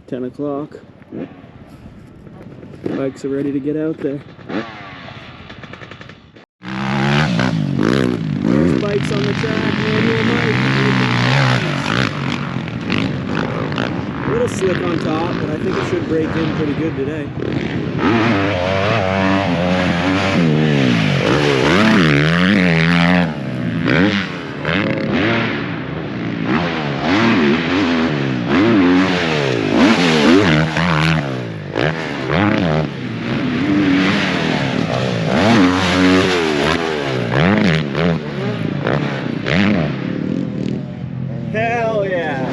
10 o'clock. Bikes are ready to get out there. There's bikes on the track, manual Mike. A little slick on top, but I think it should break in pretty good today. Hell yeah!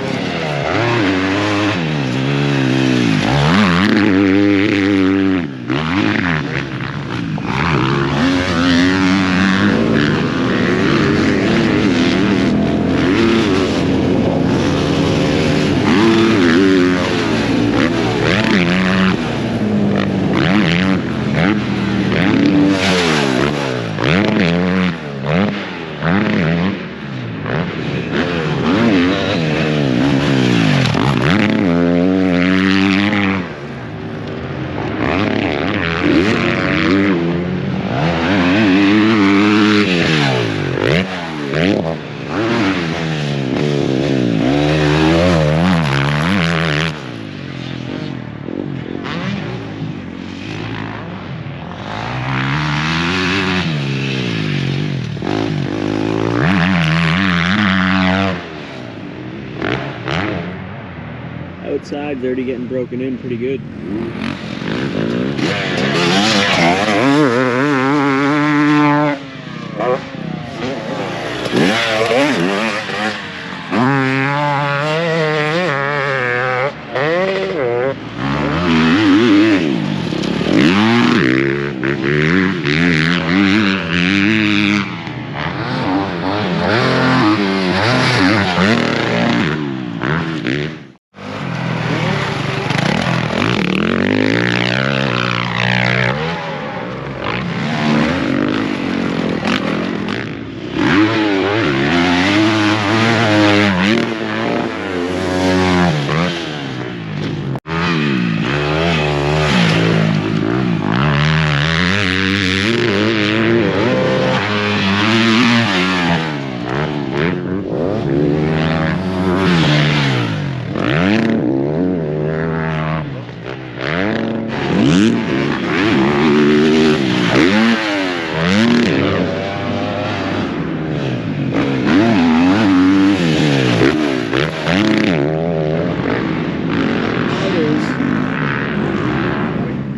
Outside's already getting broken in pretty good.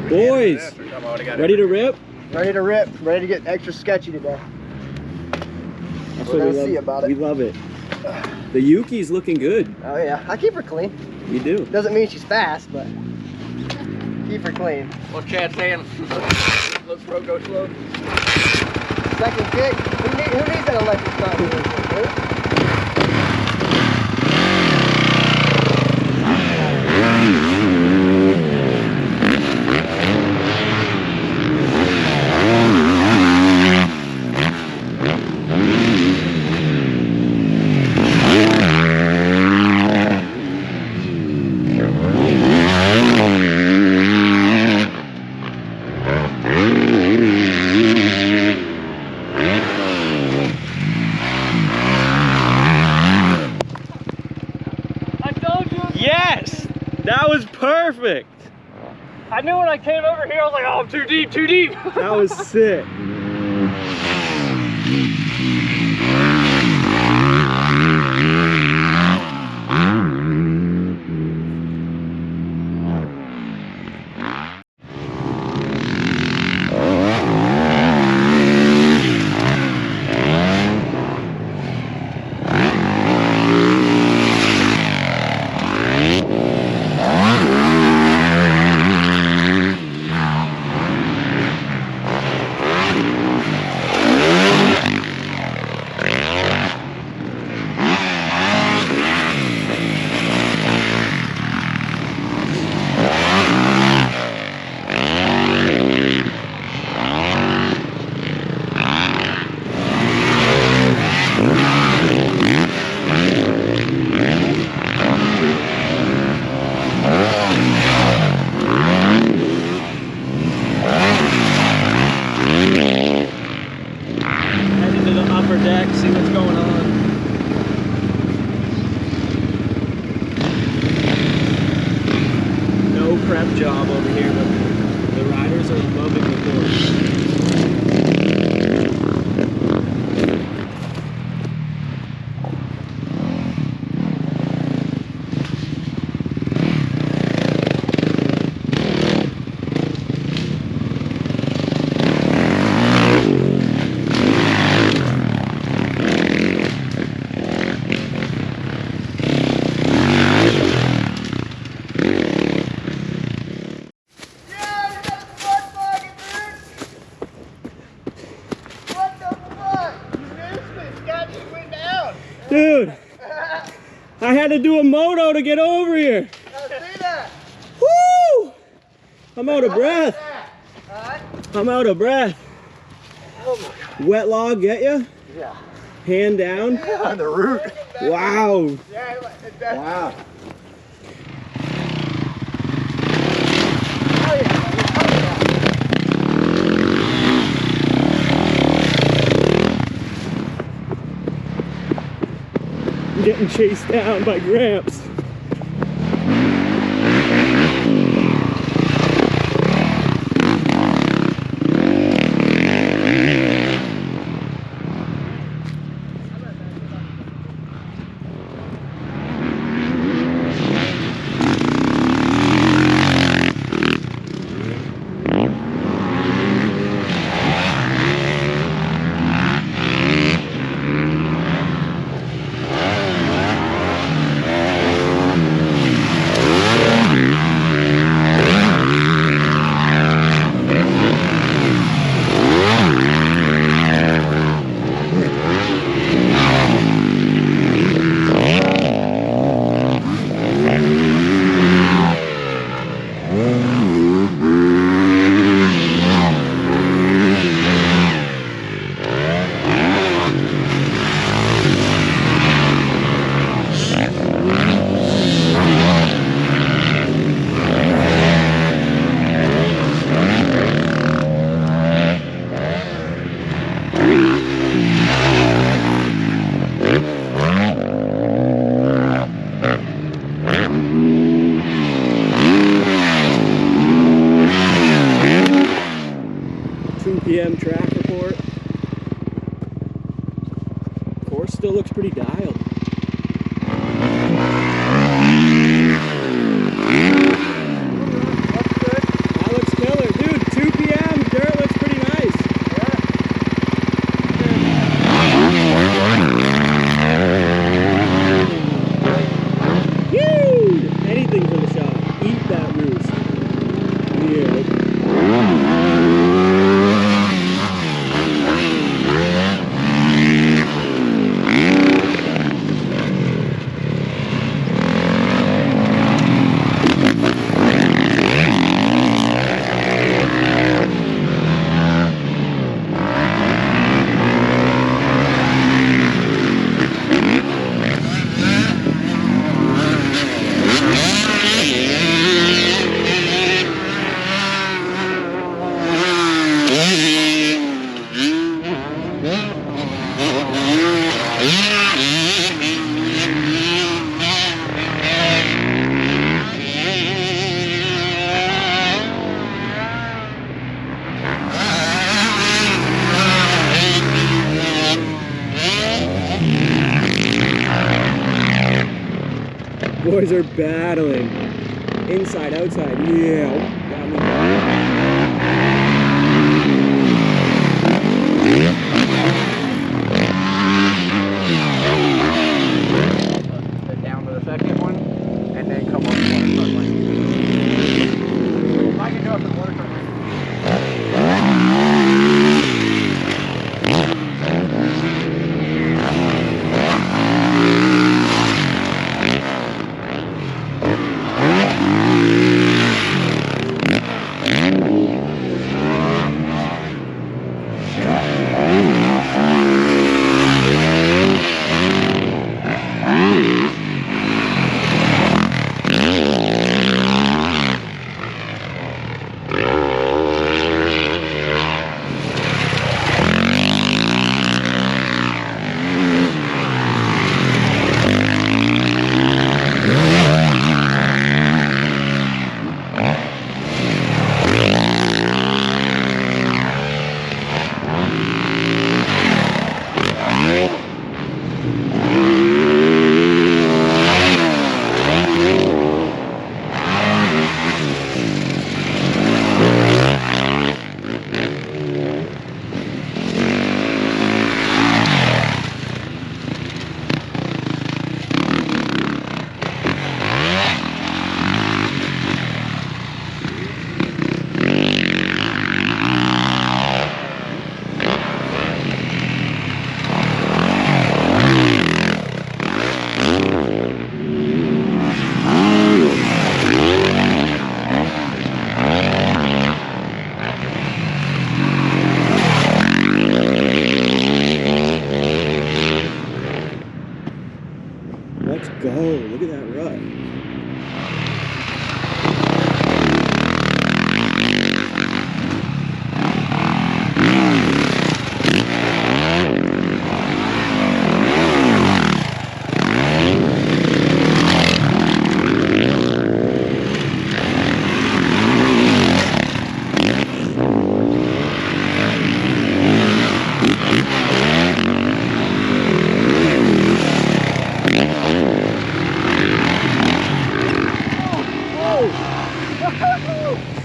Boys, ready to rip? Ready to rip. Ready to get extra sketchy today. That's what we love. See about it. We love it. The Yuki's looking good. Oh yeah, I keep her clean. You do. Doesn't mean she's fast, but keep her clean. What's Chad saying? Let's go slow. Second kick. Who needs that electric start? Yes! That was perfect! I knew when I came over here, I was like, oh, I'm too deep, too deep. That was sick. prep job over here, but the riders are loving the course. 'em. Dude, I had to do a moto to get over here. I see that. Woo! I'm out of breath. Alright. I'm out of breath. Oh my God. Wet log get you? Yeah. Hand down? On the root. Wow. Yeah, that's Wow. Oh yeah. I'm getting chased down by Gramps. Track report. Course still looks pretty dialed. That looks killer. Dude, 2 p.m. dirt looks pretty nice. Woo! Anything for the shot. Eat that roost. Yeah. Boys are battling. Inside, outside. Yeah. Got me. Down to the second one, and then come up the waterfront lane. I can go up the waterfront lane.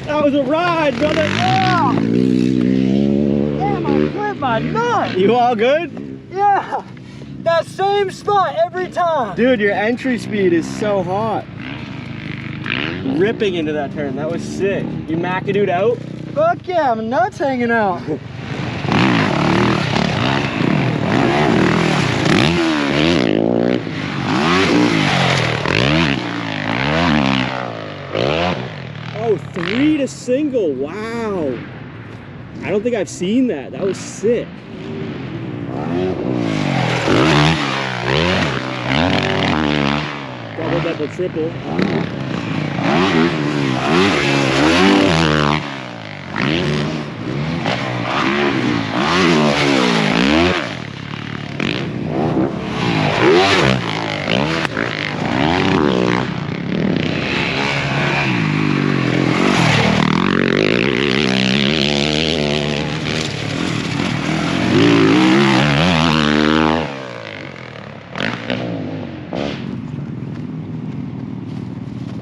That was a ride, brother. Yeah! Damn, I clipped my nut! You all good? Yeah! That same spot every time! Dude, your entry speed is so hot. Ripping into that turn, that was sick. You McAdooed out? Fuck yeah, my nuts hanging out. Oh, 3 to single, wow. I don't think I've seen that, that was sick. Double, triple.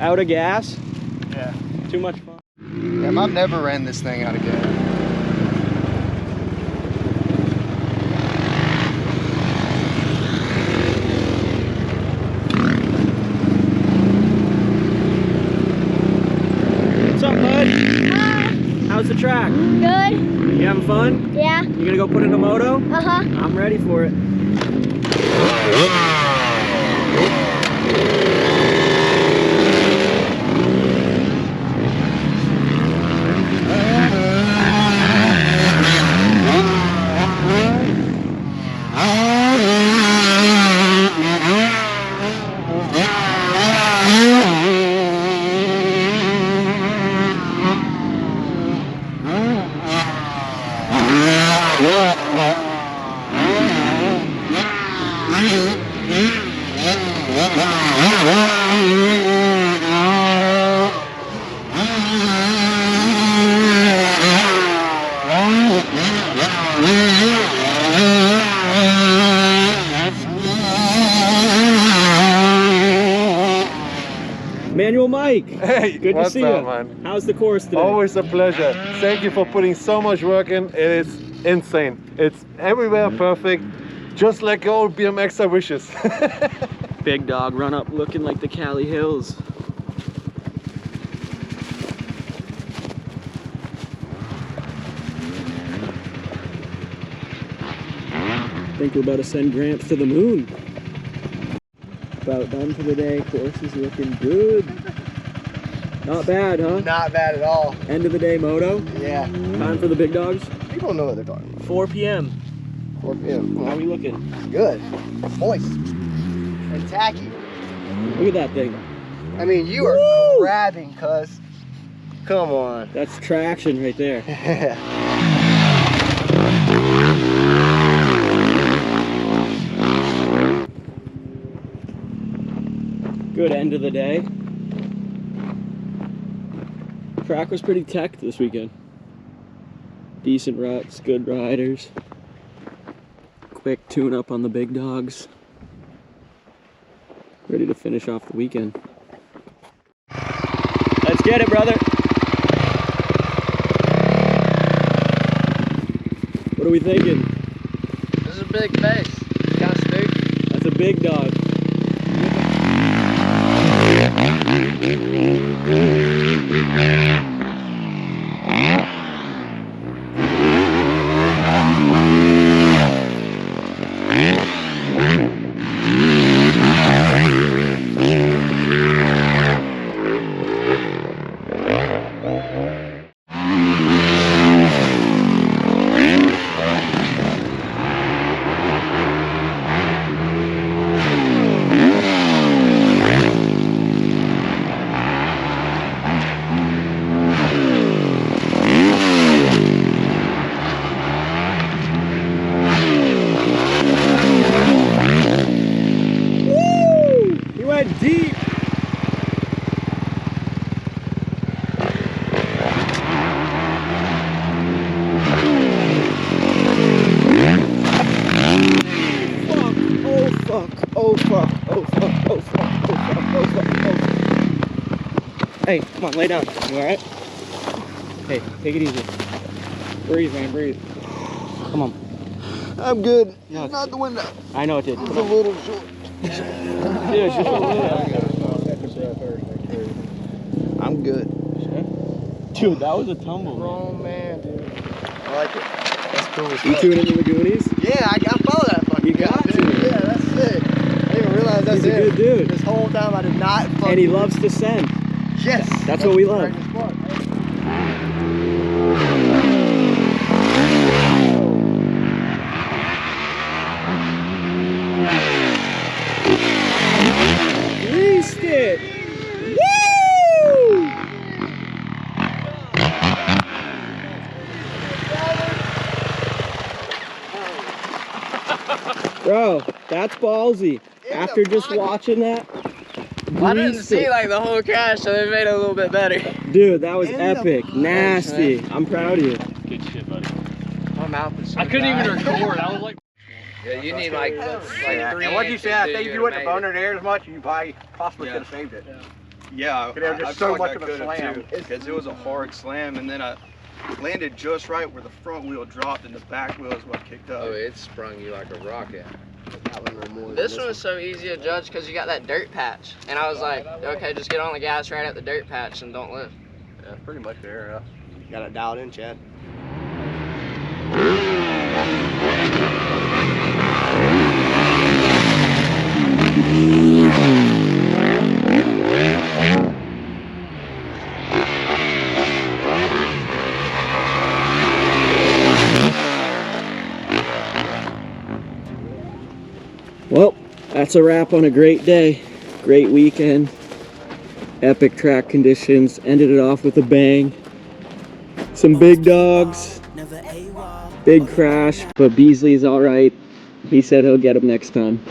Out of gas? Yeah. Too much fun. Damn, I've never ran this thing out of gas. What's up, bud? How's the track? Good. You having fun? Yeah. You gonna go put in a moto? Uh-huh. I'm ready for it. Manual Mike. Hey, Good to what's see up, you. man? How's the course today? Always a pleasure. Thank you for putting so much work in. It is insane. It's everywhere perfect, just like your old BMXer wishes. Big dog run up looking like the Cali Hills. I think we're about to send Gramps to the moon. About done for the day. Course is looking good. Not bad, huh? Not bad at all. End of the day moto. Yeah. Time for the big dogs. People know what they're talking about. 4 p.m. 4 p.m. How we looking? Good. Moist. And tacky. Look at that thing. I mean, you are Woo! grabbing, cuz. Come on. That's traction right there. Good end of the day. Track was pretty tech this weekend. Decent ruts, good riders. Quick tune up on the big dogs. Ready to finish off the weekend. Let's get it, brother. What are we thinking? This is a big base. Kind of spooky. That's a big dog. Hey, come on, lay down. You all right? Hey, take it easy. Breathe, man, breathe. Come on. I'm good. No, Not the window. I know it did. It's a little short. Yeah, it's just a little. I'm good. Dude, that was a tumble, man. Grown man, dude. I like it. That's cool. You tuning in the Goonies? Yeah, I follow that fucking You guy, got dude. to. Yeah, that's sick. I didn't even realize that's He's a good dude. This whole time I did not fucking. And he loves to send. Yes. That's what we love. Greased it! Woo! Bro, that's ballsy. After just watching that, I didn't see like the whole crash, so they made it a little bit better. dude, that was epic. Nasty. I'm proud of you. Good shit, buddy. My mouth is so I couldn't dry. even record. I was like, Yeah, you need like 3 And what'd you say? I think if you wouldn't have burned bonered air as much, you probably possibly could have saved it. Yeah, There was just so much of a slam. because it was a hard slam, and then I landed just right where the front wheel dropped, and the back wheel is what kicked up. Oh, it sprung you like a rocket. This one was so easy to judge because you got that dirt patch. And I was like, okay, just get on the gas right at the dirt patch and don't lift. Yeah, pretty much there. Got it dialed in, Chad. Well, that's a wrap on a great day. Great weekend. Epic track conditions. Ended it off with a bang. Some big dogs. Big crash, but Beasley's all right. He said he'll get him next time.